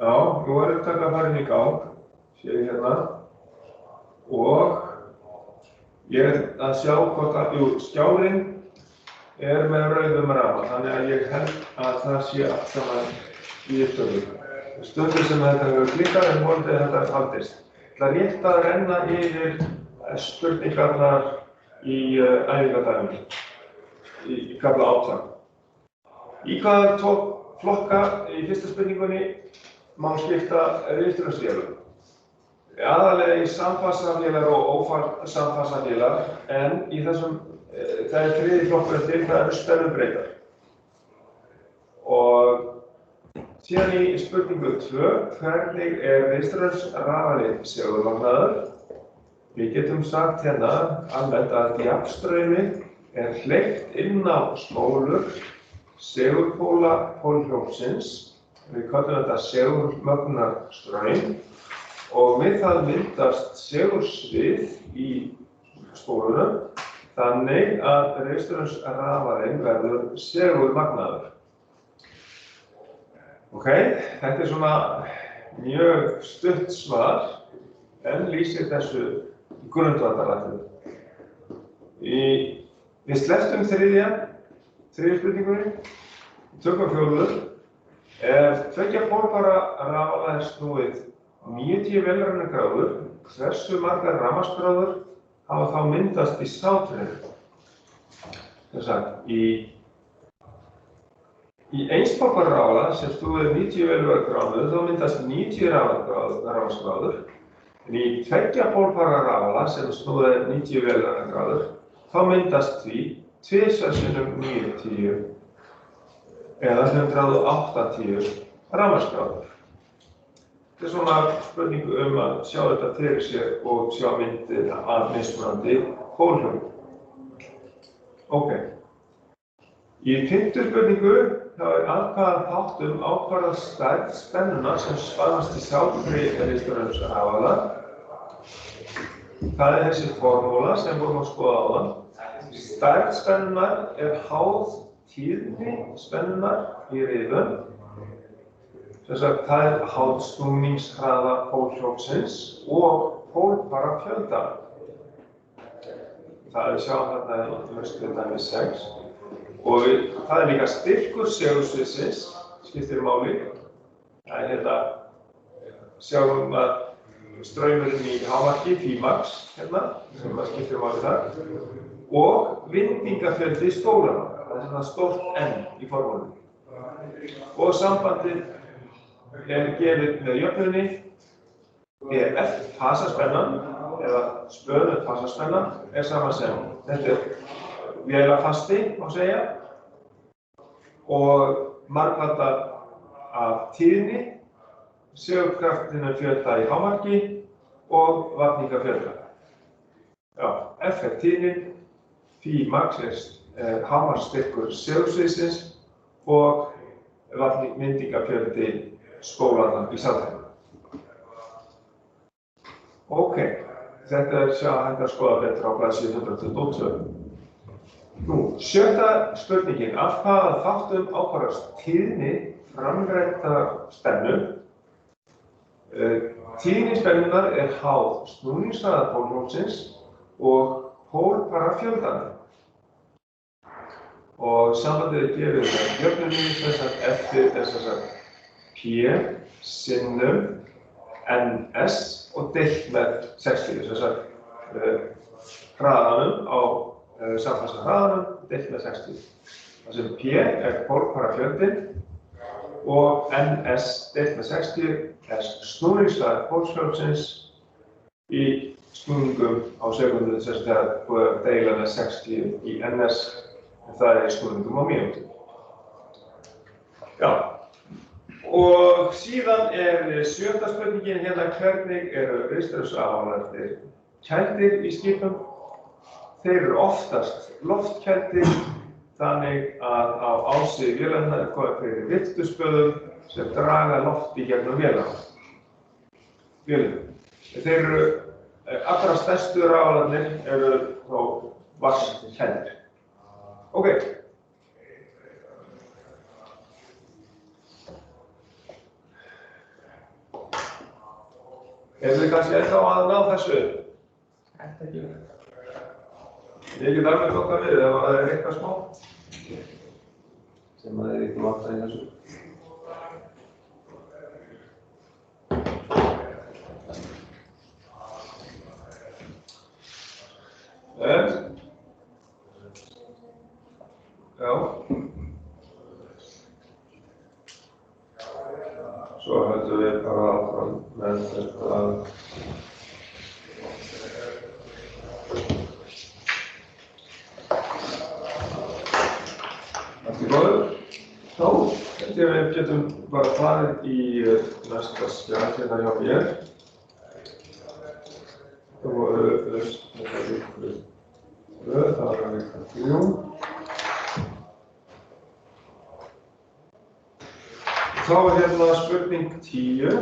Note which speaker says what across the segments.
Speaker 1: Já, nú upptaka farin í gang, sé ég hérna. Og ég að sjá hvort að, skjárinn með rauðum rafa, þannig að ég held að það sé allt saman í upptöku. Stundu sem þetta hefur klikkað en vonandi þetta haldist. Það er rétt að renna yfir spurningarnar í æfingadæminu, í kafla 8. Í hvaða tvo flokka í fyrsta spurningunni má skipta rafstraumsvélum? Aðallega í samfasavélar og ósamfasavélar, en í þessum, það er þriðji flokkur til, það eru spennubreytar. Og síðan í spurningu 2, hvernig rafstraumsrafali segulmagnaður? Við getum sagt hérna almennt að jafnstraumi hleypt inn á spólur segulpóla pólhjólsins. Við köllum þetta segulmögnunarstraum og við það myndast segulsvið í spólunum þannig að rafstraumsrafalinn verður segulmagnaður. Ok, þetta er svona mjög stutt svar en lýsir þessu grundvallaratriðum. Við slepptum þriðju spurningunni, tökum 4. Ef tveggja pólpara rafala snúið 90 velrænagráður, hversu margar rafmagnsgráður hafa þá myndast í sátunni? Sem sagt, í einspólpara rafala sem snúið 90 velrænagráður, þá myndast 90 rafmagnsgráður. En í tveggja pólpara rafala sem snúið 90 velrænagráður, þá myndast því 2 sinnum 90 eða 180 rafmagnsgráður. Þetta er svona spurning að sjá þetta fyrir sér og sjá myndir af mismunandi pólhjólum. Ok. Í 5. spurningu þá að hvaða þáttum ákvarðar stærð spennuna sem spannast í sjálfri rafstraumsrafala. Það er þessi formúla sem vorum að skoða áðan. Stærð spennunnar háð tíðni spennunnar í rifum. Sem sagt, það er háð snúningshraða pólhjólsins og pólparafjölda. Það er sjá þarna í lausn dæmi 6. Og það er líka styrkur segulsviðsins, skiptir máli. Það er hérna, sjáum að straumurinn í hámarki, Pmax, hérna, sem skiptir máli þar. Og vindingafjöldi spólana, það er svona stórt N í formúlunni. Og sambandið gefið með jöfnunni EF, fasaspennan, eða spönuð fasaspennan, sama sem þetta vélafasti, má segja, og margfaldar af tíðni, segulkraftinu fjölda í hámarki og vafningafjölda. Já, F er tíðnin, Pmax er hámarksstyrkur segulsviðsins og vindingafjöldi spólana í sátunni. Ok, þetta er hægt að skoða betur á blaðsíðu 122. Nú, 7. spurningin, af hvaða þáttum ákvarðast tíðni framræddar spennu? Tíðni spennunnar háð snúningshraða pólhjólsins og pólparafjöldanum. Og sambandið gefið með jöfnunni eftir P sinnum NS og deilt með 60, sem sagt hraðanum á samfasta hraðanum deilt með 60. Það sem P er pólparafjöldin og NS deilt með 60 er snúningshraði pólhjólsins í snúningum á sekundu, sem sagt þegar búið að deila með 60 í NS, en það er í snúningum á mínútu. Já. Og síðan 7. spurningin hérna, hvernig rafstraumsrafalarnir kældir í skipum? Þeir eru oftast loftkældir, þannig að á ási vélarinnar er komið fyrir viltuspöðum sem draga loft í gegnum vélina. Þeir eru allra stærstu rafalarnir eru þó vatnskældir. Ok. Þið kannski ennþá að ná þessu?
Speaker 2: Þetta ekki verið.
Speaker 1: Ég get alveg dokkað við ef það eitthvað smá. Sem að þið ekki vanta í þessu. Já. Svo höldum við bara áfram með þetta. Allt í góðu. Þá held ég að við getum bara farið í næsta skjal hérna hjá mér. Það voru þetta vikur 2, það var vikur 3. Þá er hérna spurning 10.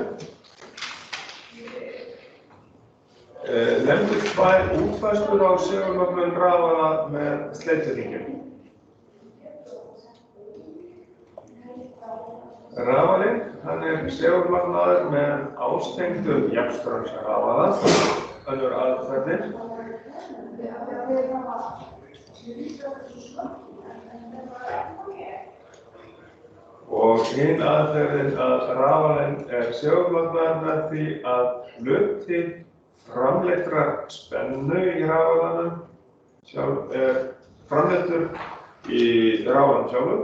Speaker 1: Nefndu 2 útfærslur á segulmögnun rafala með sleituhringjum. Rafalinn, hann er segulmagnaður með ástengdum jafnstraumsrafala, önnur aðferðir. Og hin aðferðin að rafalinn er segulmagnaður með því að hluti framleiddrar spennu í rafalanum sjálf er framleiddur í rafalanum sjálfum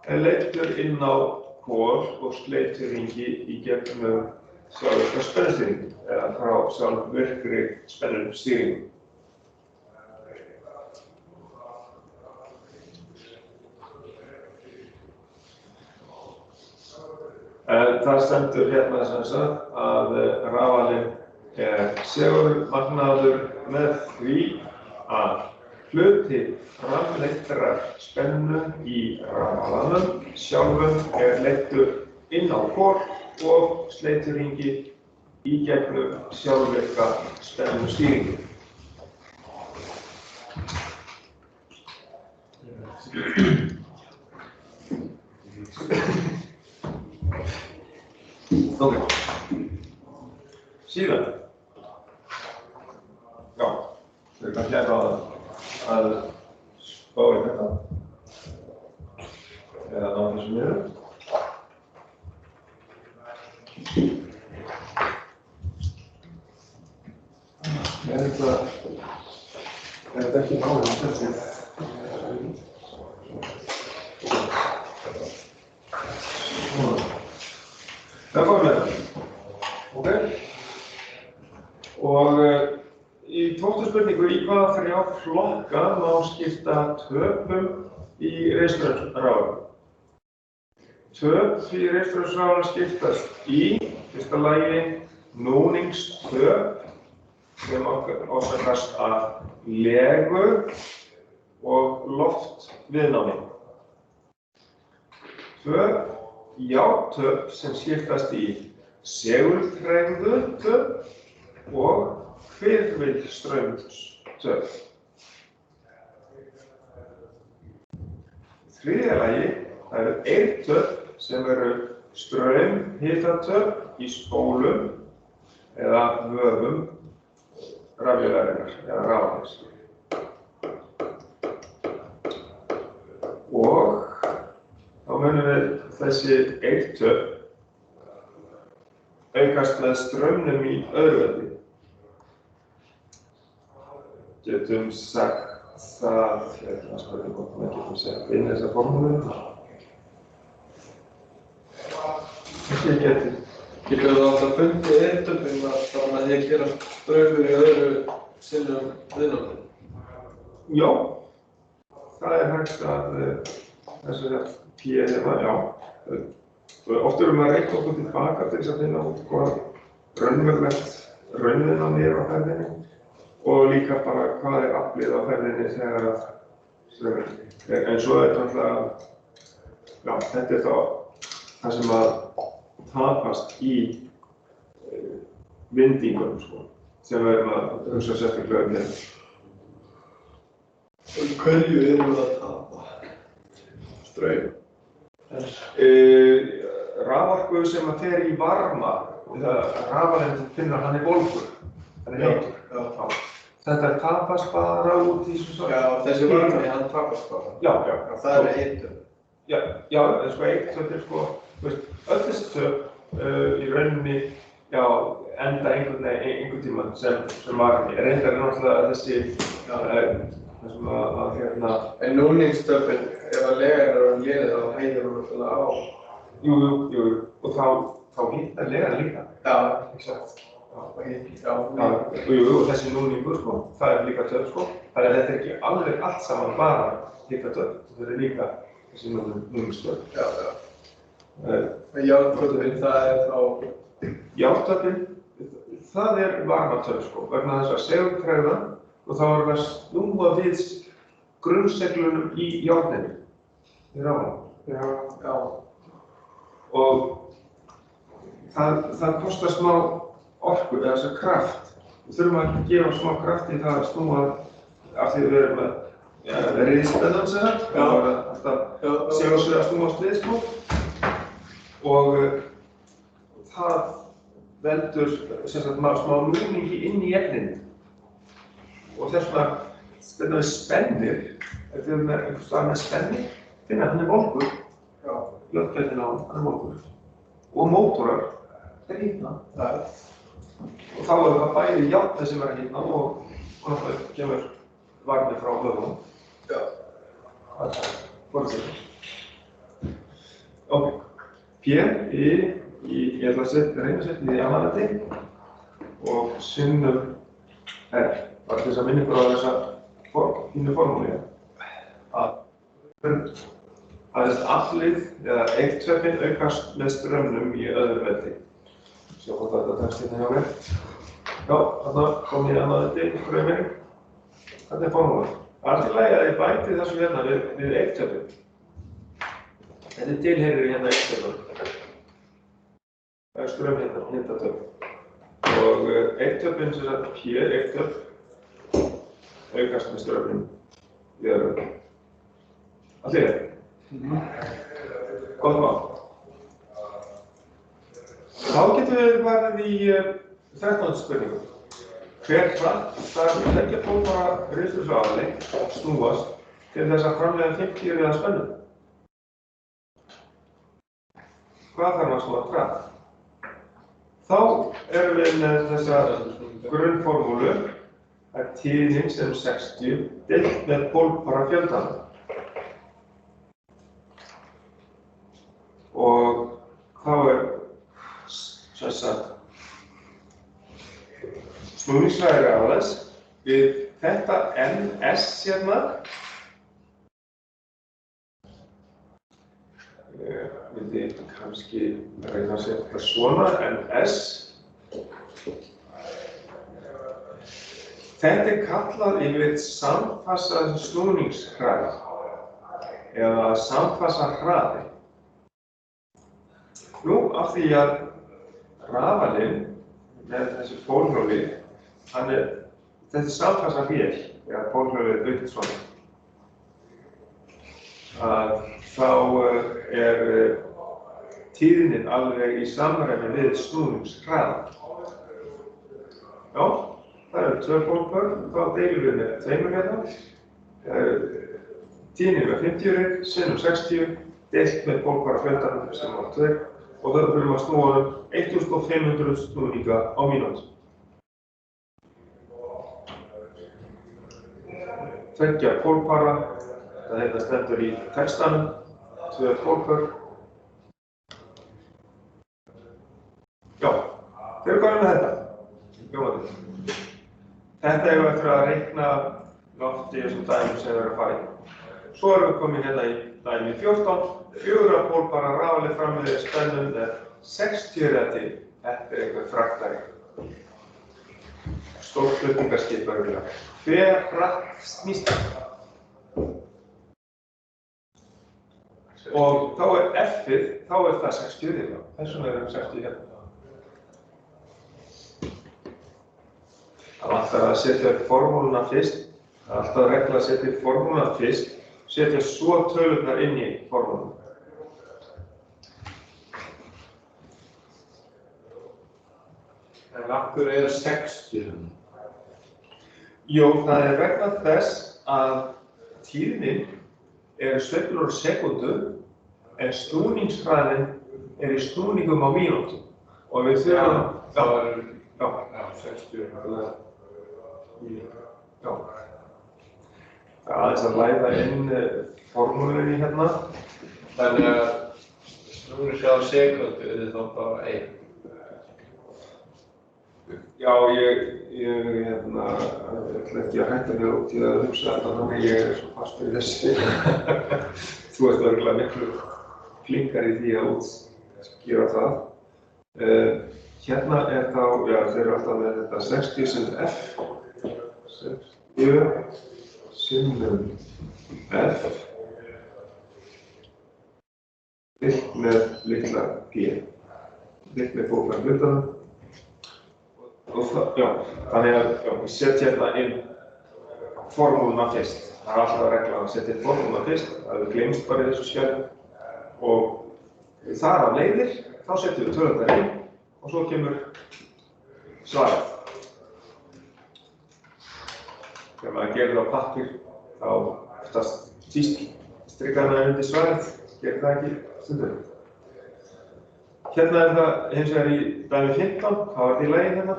Speaker 1: er leiddur inn á kol og sleituhringi í gegnum sjálfvirka spennustýringu eða frá sjálfvirkri spennustýringu. Það stendur hérna sem sagt að rafalinn er segulmagnaður með því að hluti framleiddrar spennu í rafalanum sjálfum er leiddur inn á kol og sleituhringi í gegnum sjálfvirka spennustýringu. Ok. Síðan. Já, þau eru kannski eitthvað að spá í þetta. Eða ná þessu niður. Er þetta ekki nálega þessi? Það fórum við þetta. Ok. Og í 12. spurningu, í hvaða 3 flokka má skipta töpum í rafstraumsrafala? Töp í rafstraumsrafala skiptast í fyrsta lagi núningstöp sem orsakast af legu og loftviðnámi. Járntöp sem skiptast í segultregðu töp og hvirfilstraumstöp. Í 3. lagi það eru eirtöp sem eru straumhitatöp í spólum eða vöfum rafvélarinnar eða rafalins. Og þá munum við þessi eirtöp aukast með straumnum í öðruveldi. Getum sagt það, hérna spurning hvort við getum sett inn þessa formúlu. Ekki getur.
Speaker 2: Getur það alltaf fundið eirtöpum að þannig að þeir gera straumur í öðru sinnum viðnámi?
Speaker 1: Já, það er hægt að þessu P hérna, já. Oft erum við að reikna okkur tilbaka til þess að finna út hvað raunverulegt raunviðnámi er á ferðinni og líka bara hvað er aflið á ferðinni þegar að straumur. En svo er þetta alltaf, já, þetta er þá það sem að tapast í vindingunum, sko, sem við erum að hugsa sérstaklega um hérna.
Speaker 2: Og hverju erum við að tapa?
Speaker 1: Straum. Raforku sem að fer í varma rafalinn finnur að hann er volgur, hann er heitur.
Speaker 2: Já.
Speaker 1: Þetta tapast bara út í svo
Speaker 2: Já, þessi varmi, hann tapast bara.
Speaker 1: Já.
Speaker 2: Það er heitur.
Speaker 1: Já, sko eitt sko, öll þessi töp í rauninni, já, enda einhvern tíma sem varmi. Reyndar náttúrulega þessi, þessum að hérna...
Speaker 2: En núningstöpin, ef að legan er að liða þá heitir hún náttúrulega á.
Speaker 1: Jú, og þá hittar legan líka.
Speaker 2: Já,
Speaker 1: exakt.
Speaker 2: Já,
Speaker 1: og þessi núningur sko, það er líka töp sko. Þannig að þetta er ekki alveg allt saman bara hitta töp, þetta er líka þessi núningstöp.
Speaker 2: Já. Járntöpin, það er þá...
Speaker 1: Járntöpin, það er varmatöp sko, vegna þess að segultregðan og þá erum við að snúa við grunnseglunum í járninu, í rafmagn.
Speaker 2: Já.
Speaker 1: Og það kostar smá orku, eða þess að kraft. Við þurfum að gefa smá kraft í það að snúa af því við erum með riðspennan sem það. Það er alltaf segulsvið að snúast við sko. Og það veldur smá núningi inn í efninu. Og þess vegna við spennir, ef við erum með einhvers staðar með spennir, finna að hann er volgur. Löggætin á hann er volgur. Og mótorar, þeir hitna. Og þá er það bæði járnið sem er að hitna og náttúrulega kemur varmi frá vöðvunum.
Speaker 2: Já.
Speaker 1: Það er ok. P, ég ætla að reyna að setja í annarleiti og sinnum R. Bara til þess að minna ykkur á þessa fínu formúli. Að aflið eða eigntöpin aukast með strömmnum í öðru veldi. Sjá hvort þetta tekst hérna hjá mér. Já, þarna kom ég annarleiti, strömming. Þetta er formúlan. Allt í lagi að ég bæti þessu hérna við eigntöpin. Þetta tilheyrir hérna eigntöpin. Það er strömmhindatöp. Og eigntöpin sem sagt P, eigntöp, aukast með strömmnum í öðru veldi. Allt í lagi. Gott mál. Þá getum við farið í 13. spurningu. Hver hratt þarf leggja pólpara risturhraðali snúast til þess að framleiða 50 riða spennu? Hvað þarf að snúa hratt? Þá erum við með þessa grunnformúlu að tíðnin sem 60 deilt með pólpara fjöldanum. Og þá er snúningshraði rafalins við þetta NS hérna. Ég myndi kannski reyna að setja þetta svona, NS. Þetta er kallað yfir samfasað snúningshraði eða samfasað hraði. Nú, af því að rafalinn með þessu pólhjóli, þetta er samfasað vél, eða pólhjólið er auðvitað svona. Þá er tíðnin alveg í samræmi við snúningshraðan. Já, það eru 2 pólpör, þá deilum við með 2 hérna. Tíðnin með 50 rið, sinnum 60, deilt með pólpara fjöldanum sem var 2. Og það þurfum að snúa 1500 snúninga á mínútu. 2 pólpara, þetta stendur í textanum, 2 pólpör. Já, þeir eru hvað með þetta? Jóhann. Þetta er eftir að reikna loft í þessum dæmum sem við erum að fara í. Svo erum við komin hérna í dæmi 14. 4 pólpara rafali framleiðir spennum með 60 riða til. Þetta er eitthvað fraktari. Stórflutningaskip örugglega. Hver hratt snýst þetta? Og þá er F-ið, þá er það 60 riða. Þess vegna erum 60 hérna. Það er alltaf að setja upp formúluna fyrst. Það er alltaf að regla að setja upp formúluna fyrst. Setja svo tölurnar inn í formúluna.
Speaker 2: En af hverju 60 hérna?
Speaker 1: Jú, það vegna þess að tíðnin sveiflur á sekúndu en snúningshraðinn í snúningum á mínútu. Og við þurfum...
Speaker 2: Það er...
Speaker 1: Já,
Speaker 2: 60
Speaker 1: Já. Það aðeins að læða inn formúlunni hérna.
Speaker 2: Þannig að snúningshraði á sekúndu þá bara 1.
Speaker 1: Já, ég ætla ekki að hætta mig út í að hugsa þetta þannig ég svo fastur í þessu. Þú ert örugglega miklu flinkari í því að útskýra það. Hérna þá, já, þeir eru alltaf með þetta 60 sinnum F. 60 sinnum F. Deilt með litla P. Deilt með bókar hlutanum. Já, þannig að ég setja hérna inn formúluna fyrst. Það er alltaf regla að setja inn formúluna fyrst, það gleymst bara í þessu skjali. Og þar af leiðir, þá setjum við tölurnar inn og svo kemur svarið. Þegar maður gerir það á pappír, þá oftast síst strikar maður undir svarið, gerir það ekki stundum. Hérna það hins vegar í dæmi 15, þá þetta í lagi hérna.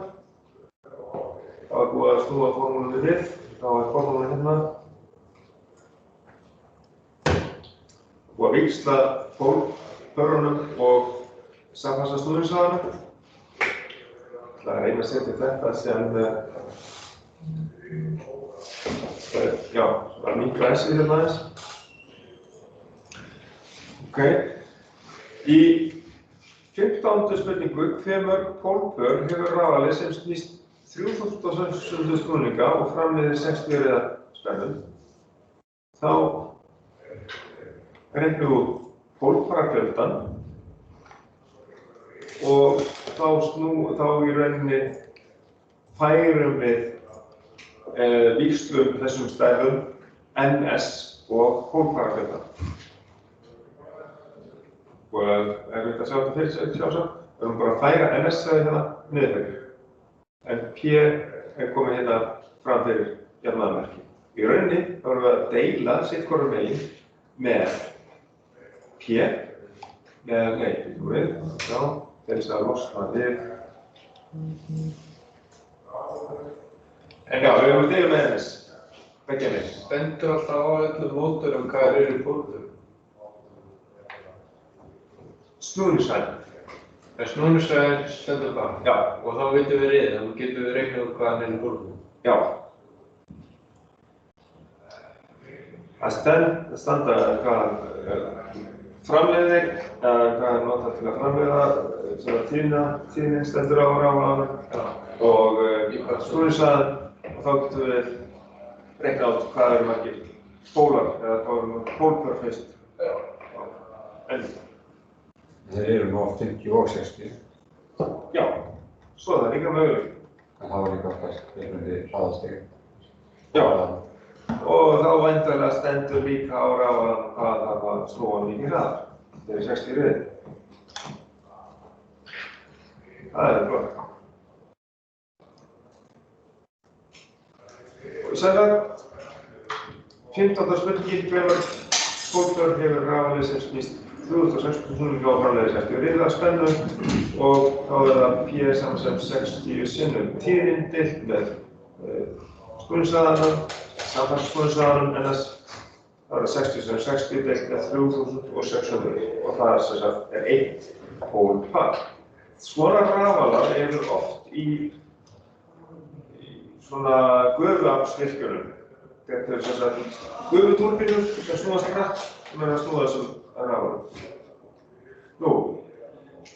Speaker 1: Það búið að snúa formúlunni við, þá formúlunni hérna. Búið að víxla pólpörunum og samfassa snúningshraðanum. Ég ætla að reyna að setja þetta sem, já, svona minnka S-ið hérna aðeins. Ok. Í 15. spurningu, hve mörg pólpör hefur rafali sem snýst 3600 snúninga og framleiðir 60 riða spennum. Þá reiknum við út pólparafjöldan og þá í rauninni færum við víxlum þessum stærðum NS og pólparafjöldan. Og ef við sjá þetta fyrir sig sjálfsagt, við erum bara að færa NS-svæði hérna niður fyrir. En P komið hérna fram fyrir jafnaðarmerki. Í rauninni þá erum við að deila sitt hvorum megin með P, já, til þess að losna við. En já, við erum að deila með NS, begge megin.
Speaker 2: Stendur alltaf á öllum mótorum hvað eru pólpör?
Speaker 1: Snúningshraðinn.
Speaker 2: Snúningshraðinn stendur bara?
Speaker 1: Já.
Speaker 2: Og þá vitum við riðið, þá getum við reiknað út hvaðan er í pólpör?
Speaker 1: Já. Það standa hvað framleiðir, hvað notað til að framleiða, tíðnin stendur á rafalanum og snúningshraðinn og þá getum við reiknað út hvað eru margir pólar eða hvað eru pólpör fyrst. En
Speaker 3: þeir eru nú oft 50 og 60.
Speaker 1: Já, svo það líka möguleik.
Speaker 3: En það var líka oftast mismunandi hraðastig.
Speaker 1: Já, og þá væntanlega stendur líka á rafalanum hvað þarf að snúa mikið hraðar. Þeir eru 60 riðið. Það flott. Og sagt, 15. spurningin, hve mörg pólpör hefur rafalið sem snýst 3600 snúninga og framleiðir 60 riða spennu og þá það P saman sem 60 sinnum tíðnin deilt með snúningshraðanum, samfassa snúningshraðanum NS. Það 60 sinnum 60 deilt með 3600 og það sem sagt eitt pólpar. Svona rafalar eru oft í svona gufuaflsvirkjunum. Þetta sem sagt gufutúrbínur sem snúast hratt sem að snúa þessum rafalum. Nú,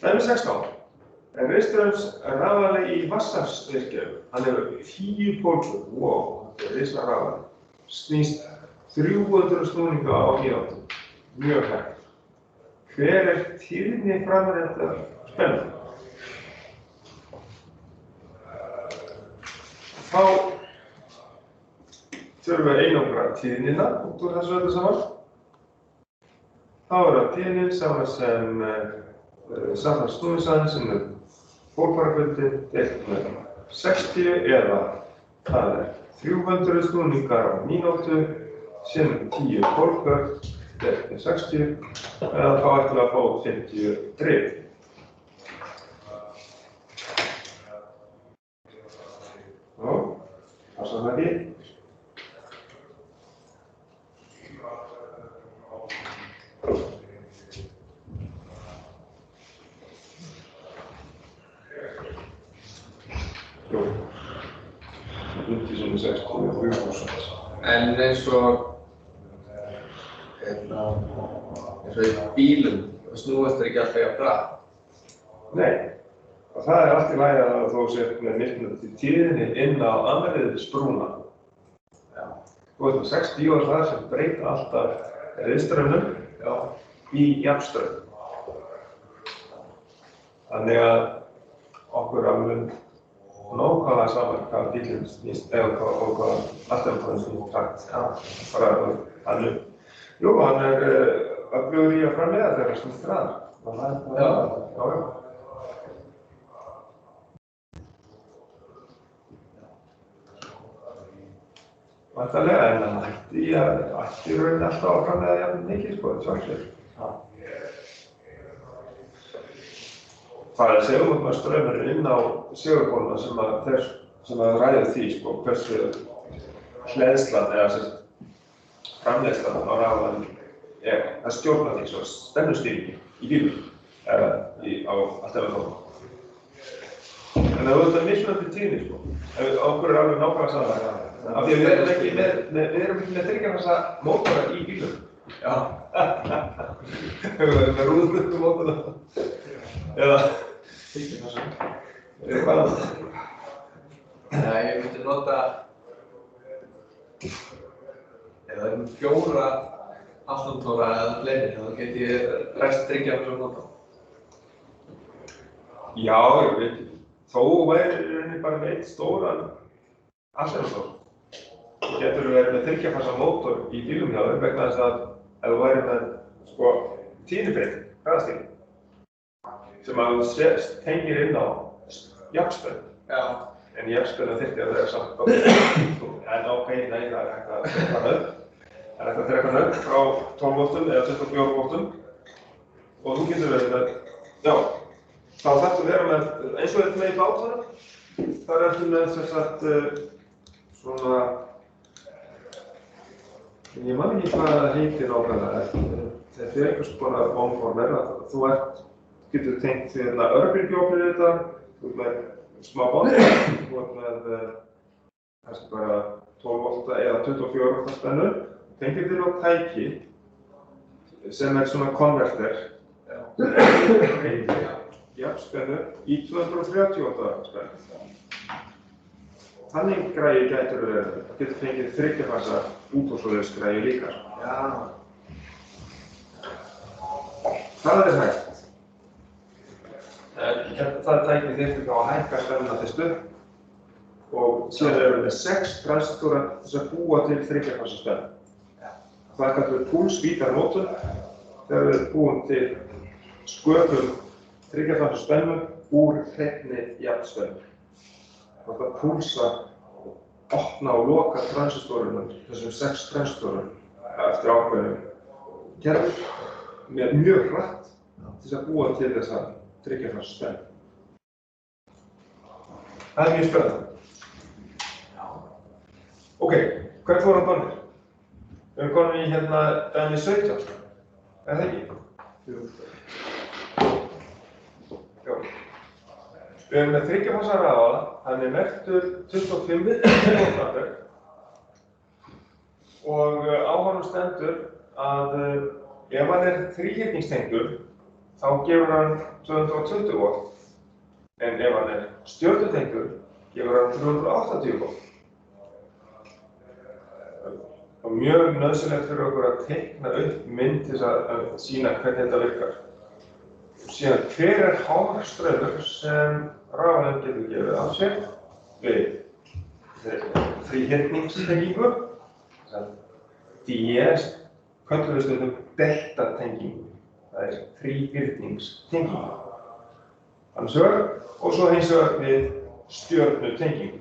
Speaker 1: dæmi 16. En Riströms rafali í vatnsaflsvirkjum, hann hefur 10 pólpör, þetta er risa rafali, snýst 300 snúninga á mínútu, mjög hægt. Hver er tíðni framleiddrar spennu? Þá þurfum við einangra tíðnina út úr þessu öllu saman. Þá það tíðnin saman sem samfara snúningshraðinn sem pólfarafjöldin deilt með 60 eða það 300 snúningar á mínútu sinnum 10 pólför deilt með 60 eða þá ætlum við að fá 50 drif. Já, passar það ekki? Jú, 50 sinnum 60 er 3.000.
Speaker 2: En eins og í bílum, snúast ekki alltaf jafn hratt.
Speaker 1: Nei, og það allt í lagi að þú sért með mismunandi tíðni inn á anriðisbrúna. Þú ert með 6 díóðar sem breyta alltaf riðstraumnum í jafnstraum. Þannig að okkur alveg nákvæmlega saman hvað bílinn snýst eða hvað afturumhverfið snýst takt. Bara þannig. Jú, hann öflugur í að framleiða þegar hann snýst hraðar. Já. Væntanlega, en hann ætti í rauninni alltaf að framleiða jafn mikið, sjálfsögðu. Það segulmagnsstraumurinn inn á segulpólana sem að ræða því, hversu hleðslan eða framleiðslan á rafmagni það stjórnar því svo spennustýringi í bílum eða á alltaf. En það er mismunandi tíðni, okkur alveg nákvæmlega saman. Af því að við erum ekki með þriggjarfasa mótora í bílum. Já. Við erum með rúðbundnu mótora. Eða þriggjarfasa. Hvað annað?
Speaker 2: Nei, ég myndi nota ef það er 4 aftantóra eða fleiri, þá get ég rest þriggjarfasa mótor.
Speaker 1: Já, ég veit. Þó væri bara með einn stóran aftantóra. Þú getur verið með þriggjarfasa mótor í bílum hjá þér vegna þess að ef þú væri með tíðnibreyting, hraðastigning, sem að þú tengir inn á jafnspennu.
Speaker 2: Já.
Speaker 1: En jafnspenna þyrfti að vera samt en ok, nei, það er hægt að þrekka nögg. Það er hægt að þrekka nögg frá 12 voltum eða 24 voltum og þú getur verið með, já, þá þarftu að vera með, eins og þetta með í bátunum, þar ertu með þess að svona, ég man ekki hvað það heitir nákvæmlega, þetta er einhvers konar vonformer að þú getur tengt örbylgjuofn í þetta, þú ert með smá band, þú ert með kannski bara 12 volta eða 24 volta spennu, tengir þér á tæki sem er svona konverter, jafnspennu í 230 volta spennu. Þannig græi gætur verið, það getur fengið þriggjarfasa útvarpssvoleiðis græi líka. Já. Það er hægt. Það tækir þyrfti þá að hækka spennuna fyrst upp og síðan erum við með 6 transistora til að búa til þriggjarfasa spennu. Það kallar við púlsvítarmótor þegar við búum til sköpum þriggjarfasa spennu úr hreinni jafnspennu. Það er púlsa og opna og loka transistorunum, þessum 6 transistorum eftir ákveðnum kerfi með mjög hratt til að búa til þessa þriggjarfasa spennu. Það er mjög spennandi. Ok, hvert voru á bannir? Við erum komin í dæmi 17, er það ekki? Jú. Já. Við erum með þriggjarfasa rafala, hann er merktur 25 voltampere og á honum stendur að ef hann er þríhyrningstengdur þá gefur hann 220 volt en ef hann er stjörnutengdur gefur hann 380 volt. Það er mjög nauðsynlegt fyrir okkur að teikna upp mynd til að sýna hvernig þetta virkar. Síðan hver er hámarksstraumur sem rafalinn getur gefið af sér við þríhyrningstengingu. DS köllum við stundum delta-tengingu. Það er þríhyrningstengingu. annars vegar, og svo hins vegar við stjörnutengingu.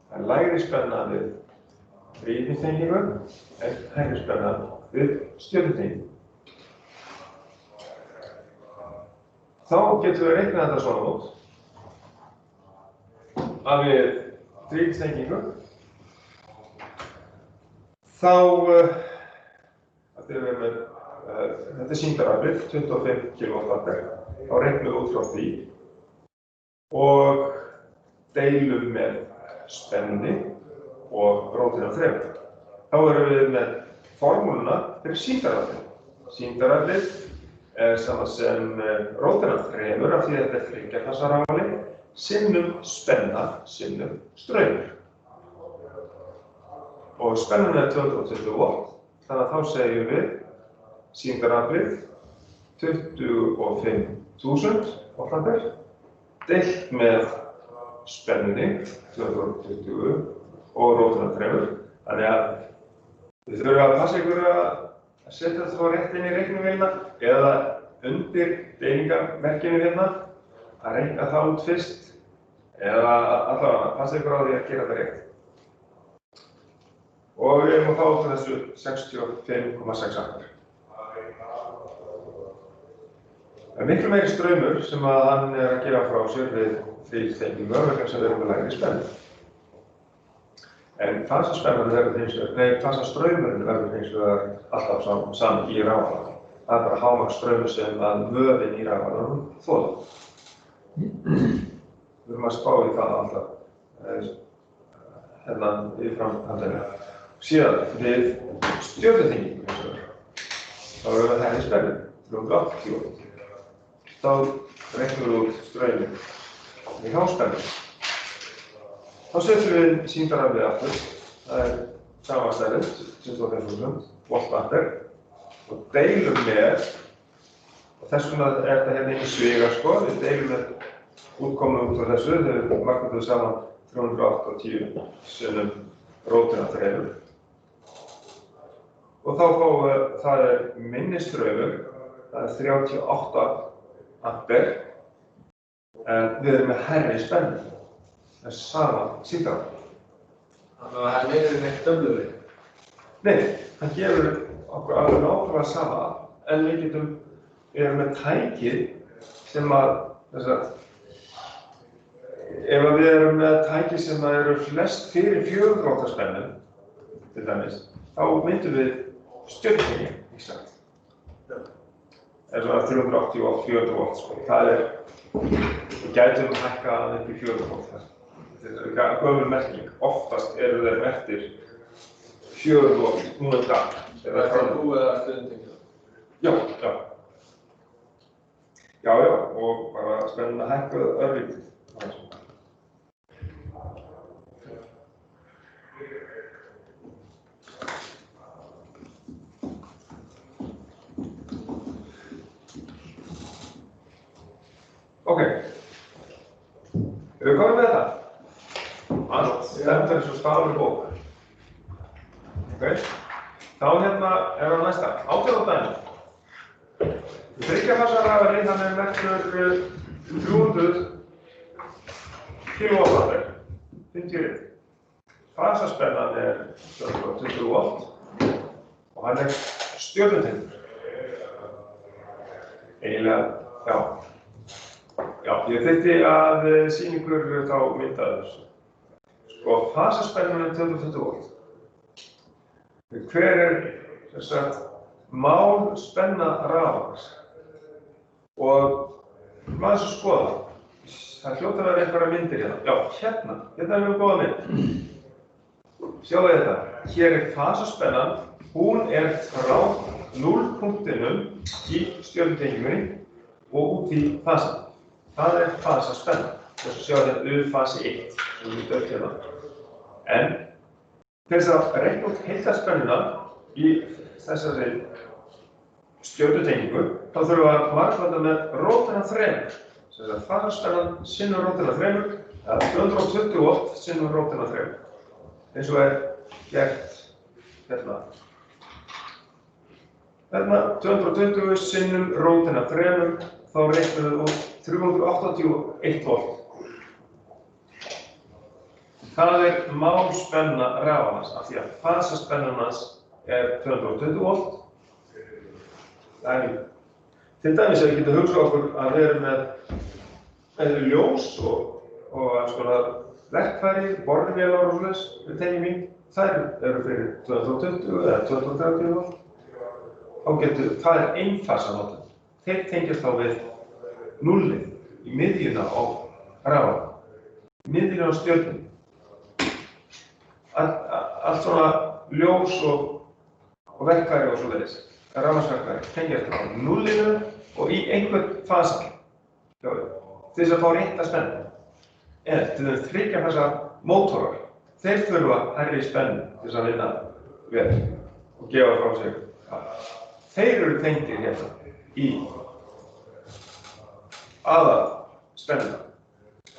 Speaker 1: Það er lægri spenna við þríhyrningstengingu en hærri spenna við stjörnutengingu. Þá getum við reiknað þetta svona út að við þríhyrningstengingu þá þetta er sýndaraflið, 25 kW, þá reiknum við út frá því og deilum með spenni og rótina 3. Þá erum við með formúluna fyrir sýndaraflið. Sýndaraflið er sama sem rótina 3 af því að þetta er þriggjafasaráli sinnum spenna sinnum straumur. Og spennan er 220 volt, þannig að þá segjum við sýndaraflið 25.000 voltampere deilt með spennunni 220 og rótina 3. Þannig að við þurfum að passa ykkur að setja þetta þá rétt inn í reiknivélina eða undir deilingarmerkinu hérna að reikna það út fyrst eða allavega passa ykkur á því að gera þetta rétt. Og við erum að fá út þessu 65,6 ampere. Það er miklu meiri straumur sem að hann er að gefa frá sér við þríhyrningstengingu vegna sem við erum með lægri spennu. En fasastraumurinn verður hins vegar alltaf saman í rafmagni. Það er bara hámarksstraumur sem að vöðvinn í rafmagninu þolir. Við erum að spá í það alltaf hérna í framhaldinu. Síðan við stjörnutengingu hins vegar. Þá erum við hærri spennu, 380 kV. Þá reiknum við út strauminn í háspennu. Þá setjum við sýndaraflið aftur. Það er sama stærð, 25.000 voltampere og deilum með, og þess vegna er þetta hérna í sviga sko, við deilum með útkomum út frá þessu, þegar við magnum þau saman 380 sinnum rótina 3. Og þá fáum við, það er minni straumur, það er 38 ampere, en við erum með hærri spennu. Það er sama sýndaraflið.
Speaker 2: Þannig að það er meira en eitt dömluði?
Speaker 1: Nei, það gefur okkur alveg nákvæmlega sama, en við erum með tæki sem að, ef við erum með tæki sem eru flest fyrir 400 V spennu, til dæmis, þá myndum við stjörnutengingu, ekki sagt. Er svona 380 volt, 400 volt, sko. Það er, við gætum hækkað upp í 400 volt þar. Þetta er gömul merking. Oftast eru þeir merktir 400 volt núna í dag.
Speaker 2: Það er búið að stjörnutengingu?
Speaker 1: Já. Já, og bara spennandi að hækka örlítið. Ok, erum við komin með þetta? Allt stendur eins og stafur í bók. Ok, þá hérna er það næsta, 18. dæmi. Þriggjafasaráli, hann er merktur 300 kW, 50 rið. Fasaspennan er 20 volt og hann er stjörnutengur. Eiginlega, Já, ég þyrfti að sýna ykkur þá mynd af þessu. Sko, fasaspennan er 220 volt. Hver er, mál spenna rafmagns? Og maður svo skoða. Það hljóta að vera einhverja myndir hérna. Já, hérna erum við góða mynd. Sjáðu þetta. Hér er fasaspennan. Hún er frá 0 punktinum í stjörnutengingunni og út í fasan. Það er fasaspenna. Þess að sjá þetta U-fasi 1, sem við dögt hérna. En til þess að reikna út heildarspennuna í þessari stjörnutengingu, þá þurfum við að margfalda með rótina 3. Þess að fasaspennan sinnum rótina 3, eða 220 volt sinnum rótina 3. Eins og er gert hérna. Hérna 220 sinnum rótina 3, þá þá reiknum við út 381 volt. Það er málspenna rafmagns af því að fasaspennan hans er 220 volt. Til dæmis ef við getum hugsað okkur að við erum með ljós og alls konar verkfæri, borðvélar og svoleiðis við tengjum í, þær eru fyrir 220 eða 230 volt. Þá getur, það er einfasa notin. Þeir tengjast þá við nullið í miðjuna á rafmagn, í miðjuna á stjörnunni. Allt svona ljós og verkfæri og svoleiðis, rafmagnsverkfæri, tengjast á nullinu og í einhvern fasa til þess að fá rétta spennu. En til þess að tryggja þessa mótorar, þeir þurfa hærri spennu til þess að vinna vel og gefa frá sig. Þeir eru tengdir hérna í aðalspennuna,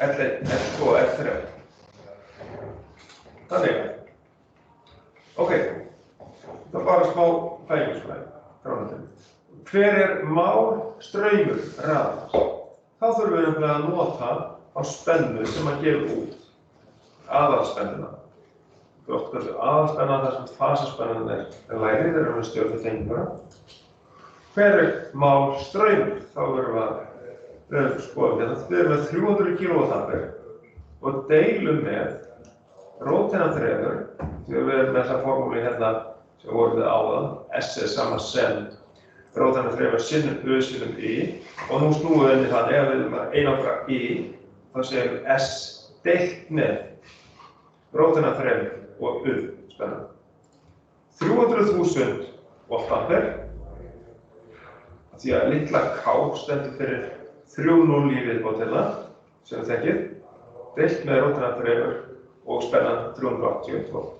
Speaker 1: L1, L2 og L3. Þannig að, ok, það er bara smá fæðingarsfræði. Hver er málstraumur rafmagns? Þá þurfum við nefnilega að nota á spennu sem að gefa út aðalspennuna. Aðalspennan þar sem fasaspennan er lægri, þeir eru með stjörnutenginguna. Hver er málstraumur? Þá verðum við að skoða þetta. Við erum með 300 kW og deilum með róteindaþrefur, því að við erum með þessa formúlu hérna sem vorum við áðan, S er sama sem róteindaþrefur sinnum U sinnum Y, og nú snúum við henni þannig að við erum að einangra Y, þá segjum við S deilt með róteindaþrefur og U spennan. 300.000 voltampere, því að litla K stendur fyrir 3,0 í viðbót hérna, sem við þekkið, deilt með róteindaþrefur og spennan 381 volt.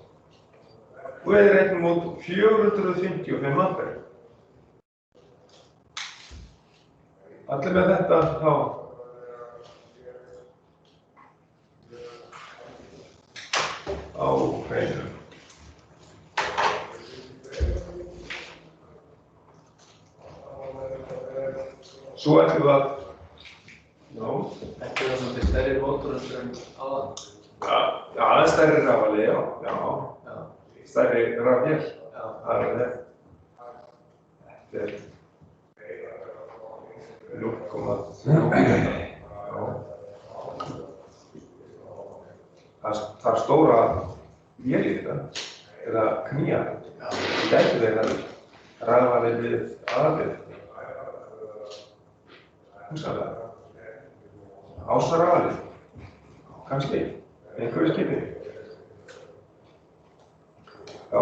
Speaker 1: Og við reiknum út 455 ampere. Allir með þetta þá á hreinu. Svo ætlum við að
Speaker 2: Ekki það sem er stærri mótorum sem aðan.
Speaker 1: Já, aðeins stærri rafali, já. Stærri rafvél. Það er það. Þetta er 0,3. Það er stóra vél í þetta, eða knýja. Það gæti þeirra rafali við aðalið. Hugsanlega. Ásarafalið. Kannski. Einhverju skipi. Já,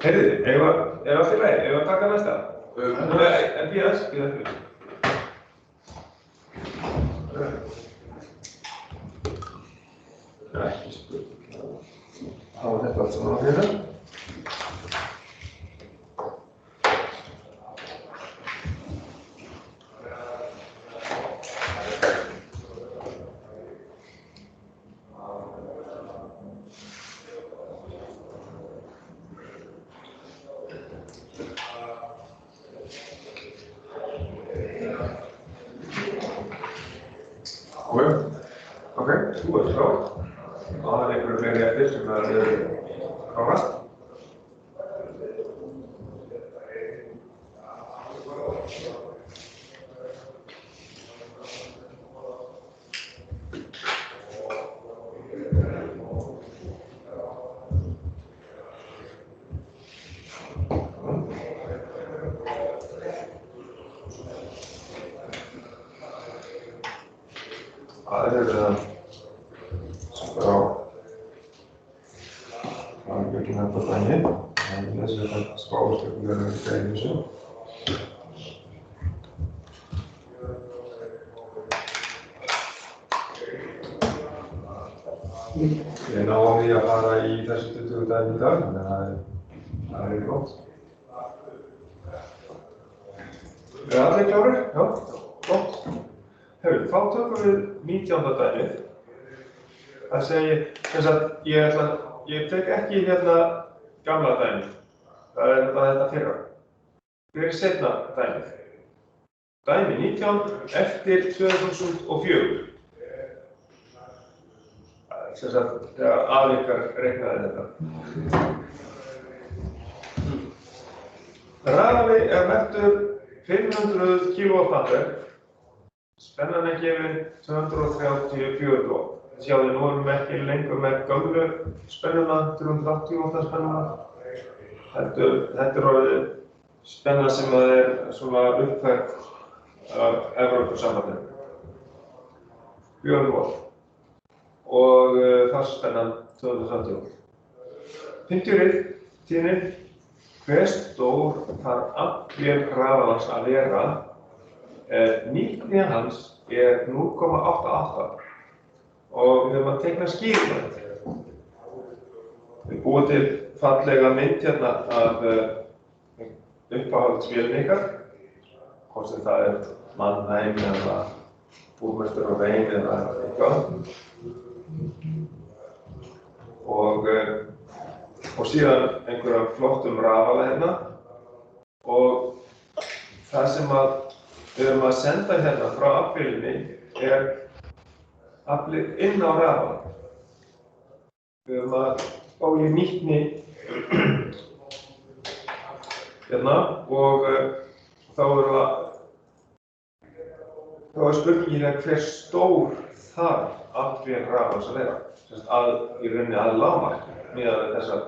Speaker 1: heyrðu, ef allt í lagi, ef að taka næsta. En bíða þess. Ekki spurning. Þá er þetta allt saman á hérna. Ok, þú ert frá. Það er einhverju fleiri eftir sem eru klárast. Það er frá ekki nefnt að dæmi, en þessi er þetta spáðstökum verður ekki greið þessu. Ég náði því að fara í þessu 20 dæmi í dag, þannig að það er gott. Er allir klárir? Já, gott. Þá tökum við 19. dæmið. Það segir, þess að ég tek ekki hérna gamla dæmið. Það er þetta fyrra. Hver er seinna dæmið? dæmi 19 eftir 2004. Sem sagt, þegar Aðvikar reiknaði þetta. Rafali merktur 500 kW, spennan gefin 234 V. Sjáðu, nú erum við ekki lengur með gömlu spennuna, 380 V spennuna. Þetta er orðið spenna sem er svona uppfært af Evrópusambandinu. 4 V. Og fastspennan 230 V. 50 tíðni. Hve stór þarf aflvél rafalans að vera ef nýtni hans 0,88 og við höfum að teikna skýringu. Við búum til fallega mynd hérna af uppáhaldsvélin ykkar, hvort sem það Mannheim eða Búrmestur og Rein eða eitthvað. Og síðan einhverjum flottum rafala hérna og það sem við erum að senda hérna frá aflvélinni aflið inn á rafala. Við erum að spá í nýtni hérna og þá er spurningin hver stór þarf aflvél rafalans að vera. Í rauninni að lágmarki. Miðað við þess að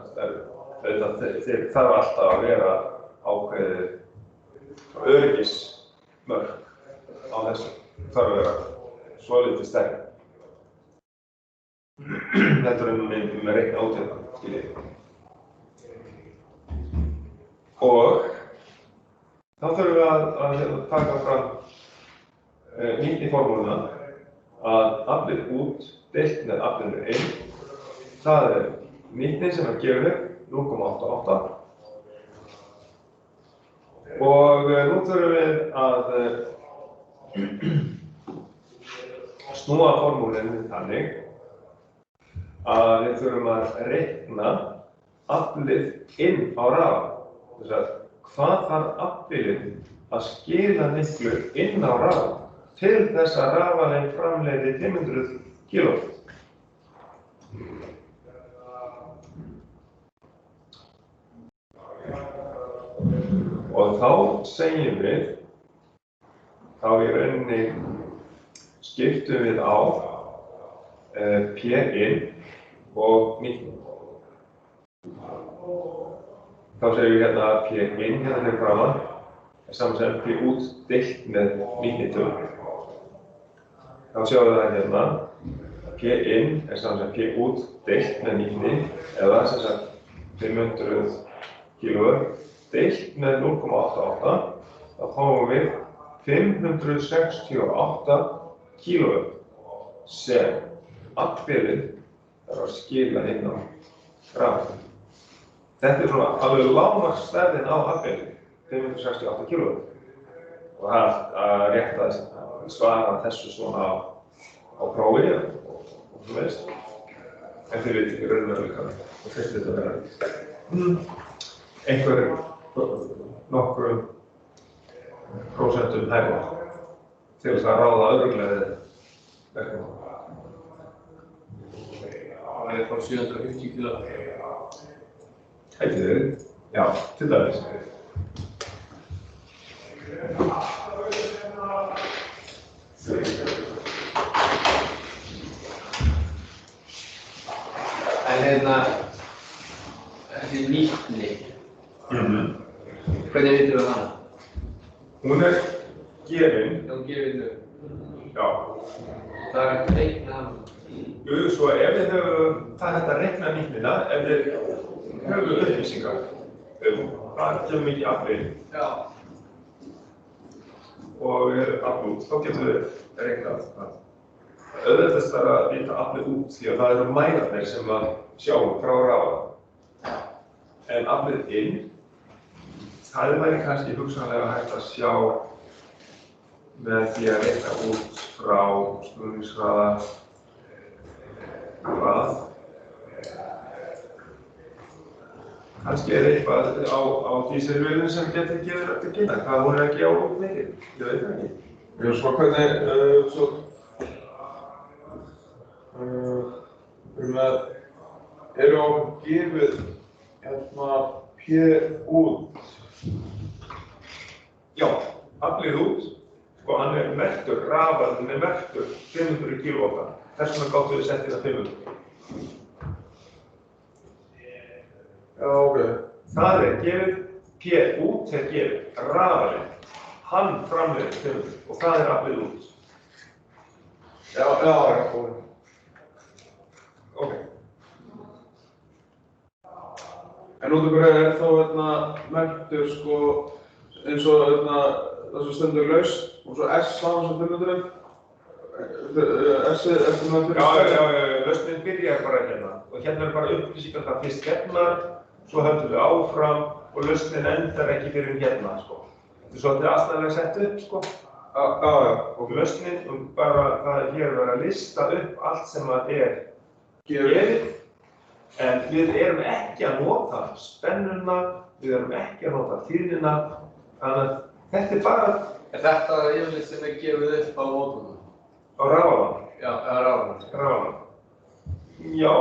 Speaker 1: þeir þarf alltaf að vera ákveðið öryggismörk á þessu. Þarf að vera svolítið stærri. Þetta er með reikna út hérna, skiljið. Og þá þurfum við að taka fram nýtniformúluna að aflið út deilt með aflinu inn. Það er nýtnin sem gefin upp 0,88 og nú þurfum við að snúa formúlinu þannig að við þurfum að reikna aflið inn á rafal. Þess að hvað þarf aflið að skila miklu inn á rafal til þess að rafalinn framleiði 500 kW. Og þá segjum við, þá í rauninni skiptum við á P-in og nýtni. Þá segjum við hérna að P-in hérna fyrir framan saman sem P-út deilt með nýtnitölu. Þá sjáum við það hérna, P-in saman sem P-út deilt með nýtni eða sem sagt 500 kW deilt með 0,88, þá fáum við 568 kW sem aflvél þarf að skila inn á rafalinn. Þetta er svona alveg lágmarksstærðin á aflvélinni, 568 kW. Og það er rétt að svara þessu svona á prófi og svo veist. En þið veit ekki raunveruleikann og fyrst þetta að vera nokkrum prósentum hærra til þess að ráða örugglega verkefni.
Speaker 2: Það er bara 750 kW.
Speaker 1: Hætti þeirri? Já, til dæmis.
Speaker 2: En þessi nýtni, hvernig vitum við hana?
Speaker 1: Hún er gefin.
Speaker 2: Já, gefin upp.
Speaker 1: Já.
Speaker 2: Það er að reikna hana.
Speaker 1: Jú, svo ef við höfum, það er hægt að reikna nýtnina, ef við höfum upplýsingar hvað kemur mikið aflvél og afl út, þá getum við reiknað það. Auðveldast er að vita aflið út því að það eru mælarnir sem að sjáum frá rafala. En aflið inn, það væri kannski hugsanlega hægt að sjá með því að reikna út frá snúningshraða hvað. Kannski eitthvað á dísilvélum sem getur gefið þetta kynna. Það voru ekki á mikið, ég veit það ekki.
Speaker 2: Já, svo hvernig, eru á gefið P út?
Speaker 1: Já, aflið út, sko hann merktur, rafallinn merktur 500 kW. Þess vegna gáttu við sett inn að 500.
Speaker 2: Já, ok.
Speaker 1: Það gefið, P út gefið, rafallinn, hann framleiðir 500 og það aflið út.
Speaker 2: Já,
Speaker 1: Ok.
Speaker 2: En út af hverju þá merktur sko eins og það sem stendur laust og svo S saman sem 500 S-ið eftir með fyrir
Speaker 1: Já, lausnin byrjar bara hérna og hérna bara upplýsingar fyrst hérna, svo höldum við áfram og lausnin endar ekki fyrir hérna, sko. Þetta svolítið aðstæðanlega sett upp, sko. Og lausnin bara, það hér verið að lista upp allt sem það gefið, en við erum ekki að nota spennuna, við erum ekki að nota tíðnina, þannig að þetta bara...
Speaker 2: Þetta yfirleitt sem gefið upp á mótunum?
Speaker 1: Á rafallan?
Speaker 2: Já, rafallan.
Speaker 1: Rafallan. Já,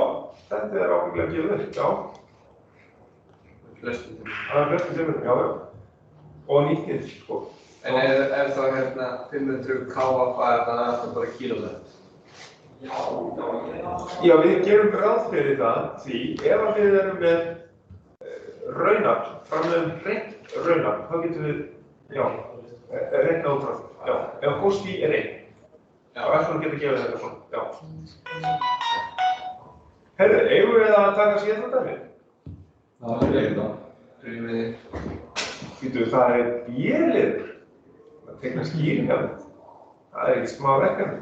Speaker 1: þetta ábyggilega gefið upp, já.
Speaker 2: Flestum tímum.
Speaker 1: Það flestum tímum, já. Og nýttið, sko.
Speaker 2: En ef það 500 kW það bara kílómetr?
Speaker 1: Já, við gerum ráð fyrir það því ef við erum með raunafl, framleiðum hreint raunafl, þá getum við, reikna út frá því. Já, ef kosti er 1. Já, eftir getur gefið þetta svona, já. Herru, eigum við að taka síðan þetta dæmi?
Speaker 3: Það það.
Speaker 1: Býtu, það B-liður. Það tekna skýringar. Það ekki smá verkefni.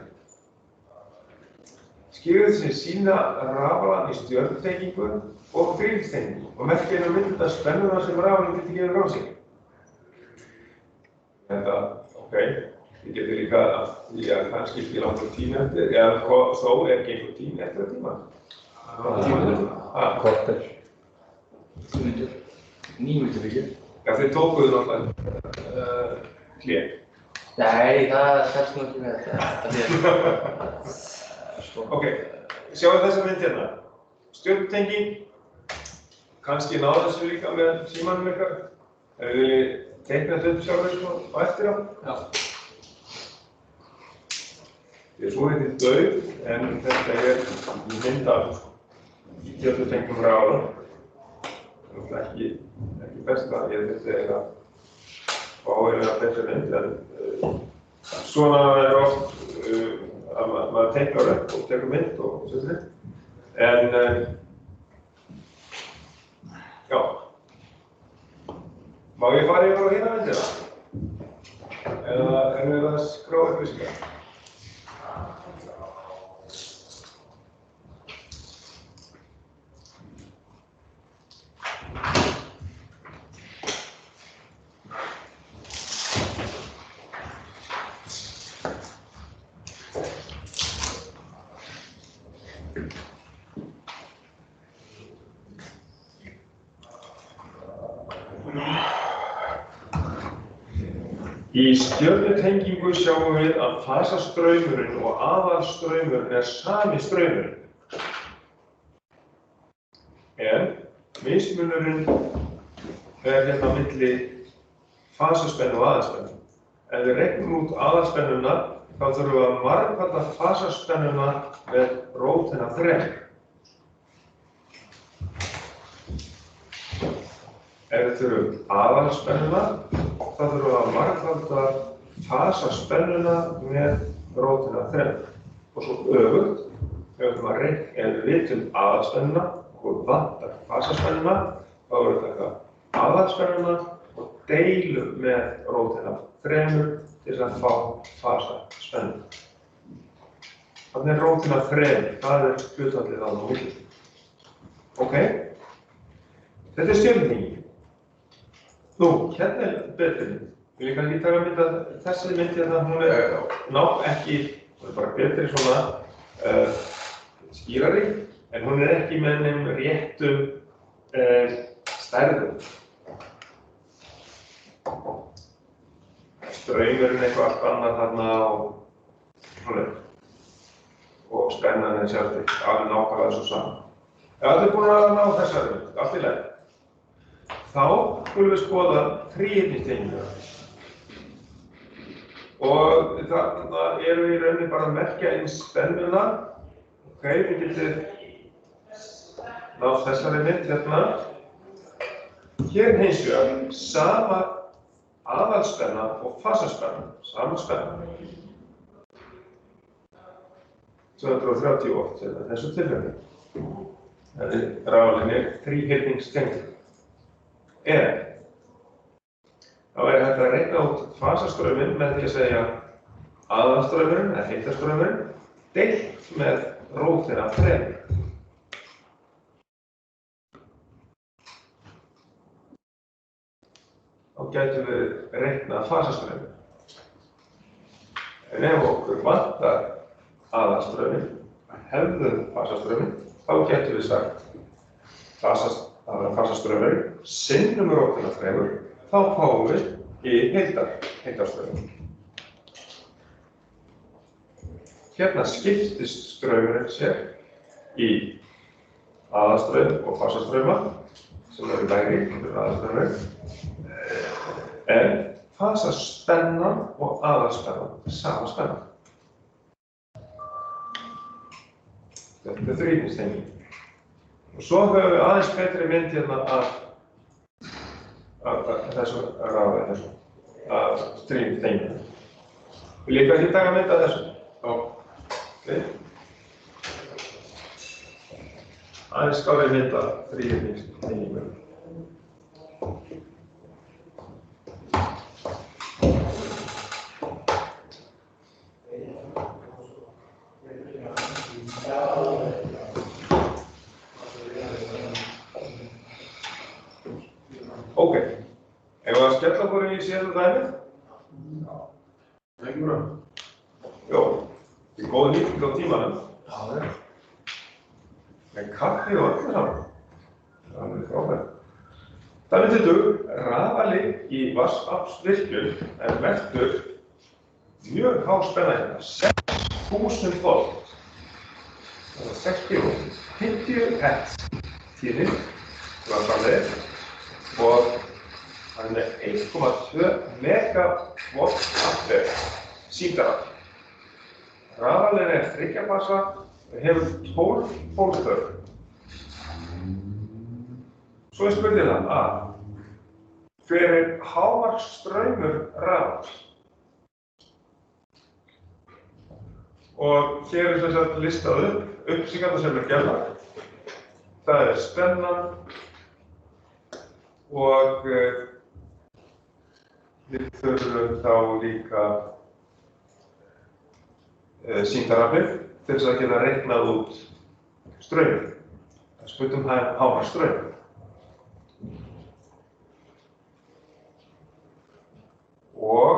Speaker 1: Skýrið sem sýna rafallan í stjörnutengingu og þrýlstengingu og merkir mynda spennuna sem rafallan getur gefið frá sig. Þetta, ok, ég getur líka að það skiptir langur tíma eftir, eða þó ekki einhver tíma eftir að tíma.
Speaker 3: Korter.
Speaker 4: 9 mínútur ekki?
Speaker 1: Já, þeir tókuðu náttúrulega hlé.
Speaker 4: Nei, það telst nú ekki með þetta.
Speaker 1: Ok, sjáum þessa mynd hérna. Stjörnutenging, kannski náðu þessu líka með símanum ykkar. Ef við viljum teikna þetta upp sjálfur á eftir á.
Speaker 2: Já.
Speaker 1: Svo heitir dauð, en þetta mynd af stjörnutengingum rafallan. Það er ekki best að ég þetta að fá eiginlega betri mynd, en svona oft að maður teiknar upp og tekur mynd og svona. En já. Má ég fara yfir á hérna myndina? Eða erum við að skrá upplýsingar? Í stjörnutengingu sjáum við að fasastraumurinn og aðalstraumurinn sami straumurinn. En mismunurinn hérna milli fasaspennu og aðalspennu. Ef við reiknum út aðalspennuna, þá þurfum við að margfalda fasaspennuna með rótina 3. Ef við þurfum aðalspennuna, þá þurfum við að margfalda fasaspennuna með rótina 3. Og svo öfugt, ef við vitum aðalspennuna og vantar fasaspennuna, þá verður við taka aðalspennuna og deilum með rótina 3 til að fá fasaspennu. Þannig rótina 3, það hlutfallið þarna á milli. Ok, þetta stjörnutengingu. Nú, hérna betri mynd. Vil ég kannski taka mynd að þessi mynd hérna, hún ekki, hún bara betri svona skýrari, en hún ekki með nefnum réttum stærðum. Straumurinn eitthvað allt annað þarna og spennan er sjálfsagt alveg nákvæmlega svo saman. Ef allir búin að ná þessari mynd, allt í lagi, þá skulum við skoða þríhyrningstengingu. Og þarna erum við í rauninni bara að merkja inn spennuna. Ok, við getum náð þessari mynd hérna. Hér hins vegar sama aðalspenna og fasaspenna, sama spenna. 230 volt í þessu tilfelli. Það er rafalínir þríhyrningstengingu. Þá er hægt að reikna út fasastrauminn með því að segja aðalstraumurinn eða heildarstraumurinn deilt með rótina 3. Þá gætum við reiknað fasastrauminn. En ef okkur vantar aðalstrauminn, hefðum fasastrauminn, þá gætum við sagt fasastraumurinn sinnum rótina 3. Þá fáum við í heildarstrauminn. Hérna skiptist straumurinn sér í aðalstraum og fasastrauma sem eru lægri undir aðalstraumurinn. En fasaspennan og aðalspennan er sama spenna. Þetta er þríhyrningstenging. Og svo höfum við aðeins betri mynd hérna af þessu rafalínu, af þríhyrningstengingu. Vil ég ekki taka mynd af þessu? Já. Okay. Aðeins skárri mynd af þríhyrningstengingu. Ok, eigum við að skella okkur í síðasta dæmið? Já. Ekki bra? Jó, þetta er góð nýting á tímanum. Já, það er. Með kaffi og öllu saman. Það er frábært. Þannig til dug, rafali í vatnsaflsvirkjun er merktur mjög há spenna hérna, 6000 volt. Það er 6 kg, 50 hertz tíðnin, framleiðir. Og hann er 1,2 megavolt ampere sýndarafl. Rafalinn er 3 fasa og hefur 12 pólþörf. Svo er spurningan A. Hver er hámarksstraumur rafals? Og hér er sem sagt listað upp upplýsingarnar sem er gerðar. Það er spennan. Og við þurfum þá líka sýndaraflið til þess að geta reiknað út strauminn. Það spurning hámarksstraum. Og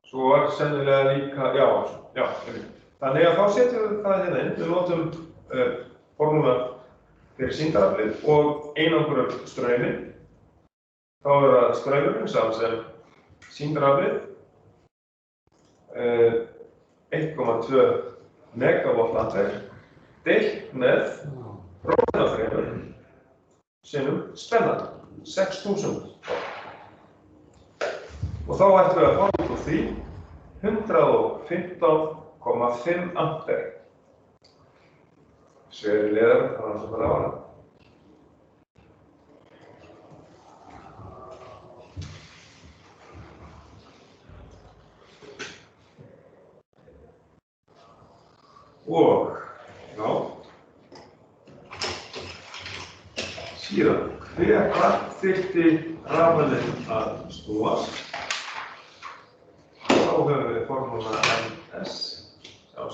Speaker 1: svo var sennilega líka, já, þannig að þá setjum við það hérna inn. Við notum formúluna fyrir sýndaraflið og einangrum strauminn. Þá er það straumurinn saman sem sýndaraflið 1,2 megavolt ampere deilt með róteinafremur sinnum spennan 6000 volt. Og þá ættum við að fá út úr því 115,5 ampere. Sveri liðar, það var svona ráðan. Og, já, síðan, hver hratt þyrfti rafalinn að snúast? Þá höfum við formúluna ms,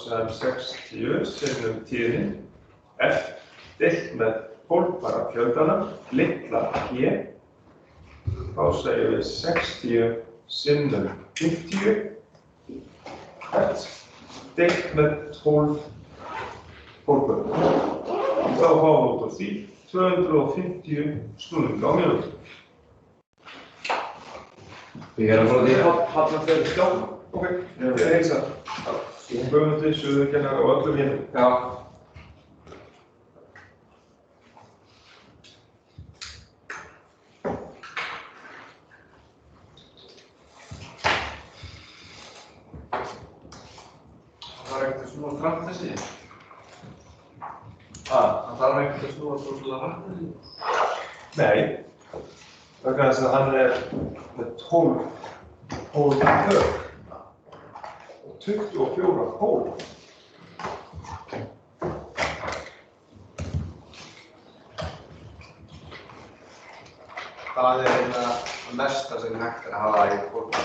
Speaker 1: sem 60 sinnum tíðnin, F deilt með hólfbara fjöldana, litla G. Þá segjum við 60 sinnum 50 hertz deilt með 12 hólfbara. Þá fáum við út úr því 250 snúninga á mínútu.
Speaker 4: Við erum bara því Hafnarfjörður skjálfum.
Speaker 1: Ok, ég heilsa. Guðmundi, suðurkennara og öllum hinum.
Speaker 4: Já. Það þarf ekkert að snúa hratt þessi. Það þarf ekkert að snúa svo hratt þessi.
Speaker 1: Nei, vegna þess að hann er með 12 pör og 24 pól.
Speaker 4: Það er það mesta sem hægt er að hafa í fólk.